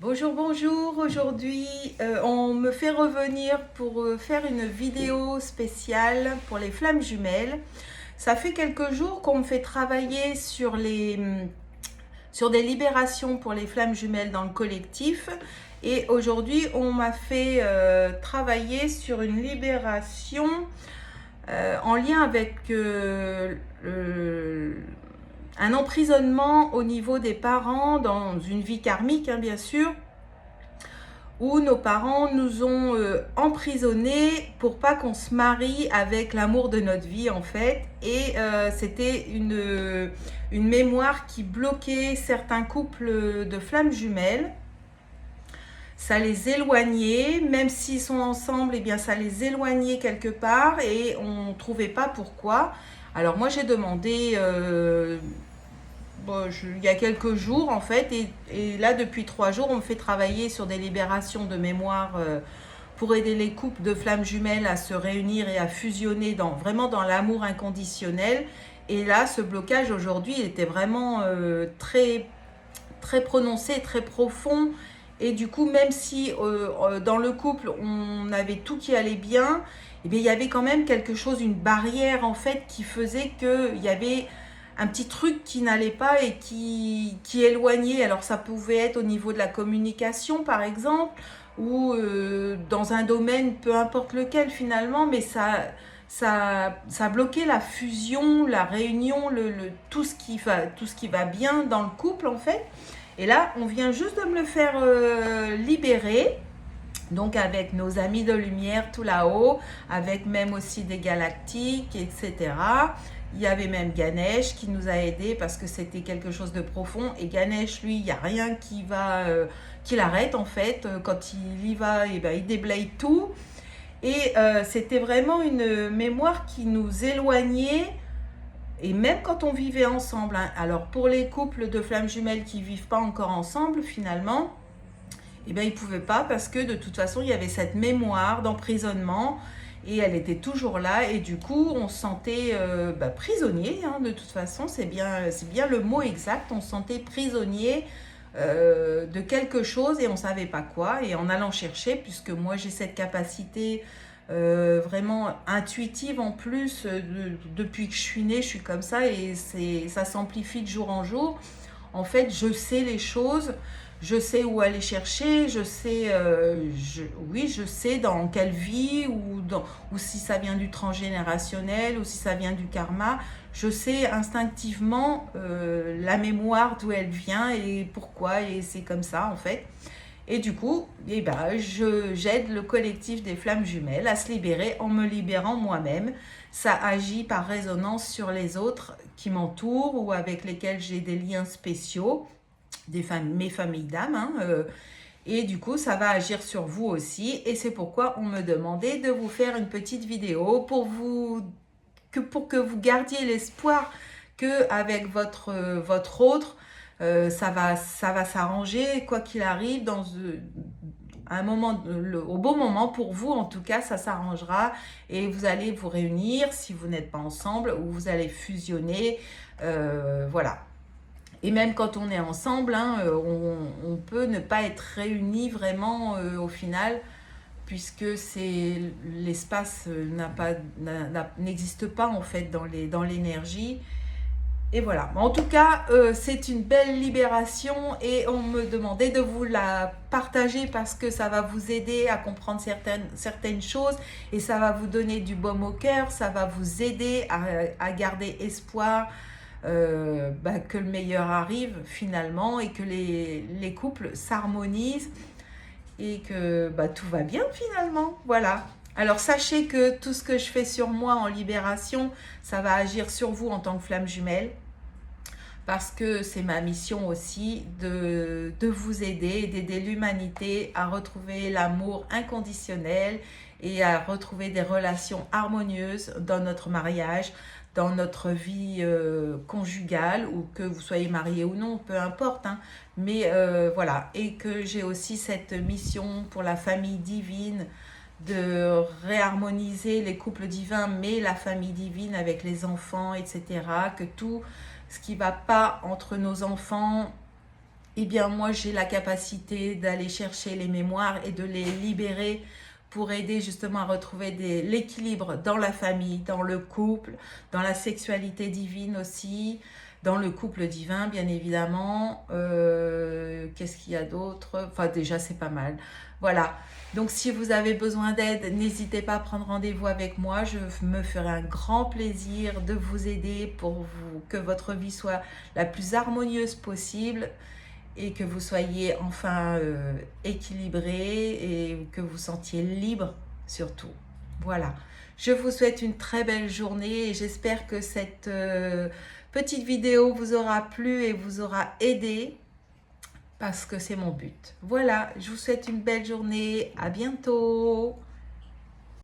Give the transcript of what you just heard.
Bonjour, bonjour. Aujourd'hui, on me fait revenir pour faire une vidéo spéciale pour les flammes jumelles. Ça fait quelques jours qu'on me fait travailler sur des libérations pour les flammes jumelles dans le collectif. Et aujourd'hui, on m'a fait travailler sur une libération en lien avec un emprisonnement au niveau des parents dans une vie karmique, hein, bien sûr, où nos parents nous ont emprisonnés pour pas qu'on se marie avec l'amour de notre vie en fait. Et c'était une mémoire qui bloquait certains couples de flammes jumelles. Ça les éloignait, même s'ils sont ensemble, et bien ça les éloignait quelque part et on ne trouvait pas pourquoi. Alors moi j'ai demandé il y a quelques jours en fait, et là depuis 3 jours on me fait travailler sur des libérations de mémoire pour aider les couples de flammes jumelles à se réunir et à fusionner vraiment dans l'amour inconditionnel. Et là ce blocage aujourd'hui était vraiment très, très prononcé, très profond. Et du coup, même si dans le couple on avait tout qui allait bien, eh bien, il y avait quand même quelque chose, une barrière en fait qui faisait qu'il y avait un petit truc qui n'allait pas et qui éloignait. Alors ça pouvait être au niveau de la communication par exemple, ou dans un domaine, peu importe lequel finalement, mais ça bloquait la fusion, la réunion, tout ce qui va bien dans le couple en fait. Et là, on vient juste de me le faire libérer. Donc avec nos amis de lumière tout là-haut, avec même aussi des galactiques, etc. Il y avait même Ganesh qui nous a aidés parce que c'était quelque chose de profond. Et Ganesh, lui, il n'y a rien qui l'arrête en fait. Quand il y va, et ben, il déblaye tout. Et c'était vraiment une mémoire qui nous éloignait. Et même quand on vivait ensemble, hein. Alors pour les couples de flammes jumelles qui ne vivent pas encore ensemble, finalement, eh bien, ils ne pouvaient pas parce que de toute façon, il y avait cette mémoire d'emprisonnement et elle était toujours là. Et du coup, on se sentait prisonnier, hein, de toute façon, c'est bien le mot exact. On se sentait prisonnier de quelque chose et on ne savait pas quoi. Et en allant chercher, puisque moi j'ai cette capacité vraiment intuitive en plus, depuis que je suis née, je suis comme ça et ça s'amplifie de jour en jour. En fait, je sais les choses, je sais où aller chercher, je sais, oui, je sais dans quelle vie ou si ça vient du transgénérationnel ou si ça vient du karma. Je sais instinctivement la mémoire d'où elle vient et pourquoi, et c'est comme ça en fait. Et du coup, j'aide le collectif des flammes jumelles à se libérer en me libérant moi-même. Ça agit par résonance sur les autres qui m'entourent ou avec lesquels j'ai des liens spéciaux, mes familles d'âme, hein, et du coup, ça va agir sur vous aussi. Et c'est pourquoi on me demandait de vous faire une petite vidéo pour que vous gardiez l'espoir que avec votre autre, ça va s'arranger, quoi qu'il arrive, dans un moment, au bon moment pour vous, en tout cas, ça s'arrangera et vous allez vous réunir si vous n'êtes pas ensemble ou vous allez fusionner, voilà. Et même quand on est ensemble, hein, on peut ne pas être réunis vraiment au final, puisque l'espace n'existe pas en fait dans l'énergie. Et voilà. En tout cas, c'est une belle libération et on me demandait de vous la partager parce que ça va vous aider à comprendre certaines choses et ça va vous donner du baume au cœur, ça va vous aider à garder espoir que le meilleur arrive finalement et que les couples s'harmonisent et que tout va bien finalement. Voilà. Alors sachez que tout ce que je fais sur moi en libération, ça va agir sur vous en tant que flamme jumelle, parce que c'est ma mission aussi de vous aider, d'aider l'humanité à retrouver l'amour inconditionnel et à retrouver des relations harmonieuses dans notre mariage, dans notre vie conjugale, ou que vous soyez marié ou non, peu importe, hein. Mais voilà, et que j'ai aussi cette mission pour la famille divine, de réharmoniser les couples divins, mais la famille divine avec les enfants, etc. Que tout ce qui ne va pas entre nos enfants eh bien moi j'ai la capacité d'aller chercher les mémoires et de les libérer pour aider justement à retrouver l'équilibre dans la famille, dans le couple, dans la sexualité divine aussi, dans le couple divin bien évidemment. Qu'est-ce qu'il y a d'autre? Enfin déjà c'est pas mal. Voilà. Donc si vous avez besoin d'aide, n'hésitez pas à prendre rendez-vous avec moi. Je me ferai un grand plaisir de vous aider pour que votre vie soit la plus harmonieuse possible et que vous soyez enfin équilibré et que vous sentiez libre surtout. Voilà. Je vous souhaite une très belle journée et j'espère que cette petite vidéo vous aura plu et vous aura aidé parce que c'est mon but. Voilà, je vous souhaite une belle journée. À bientôt.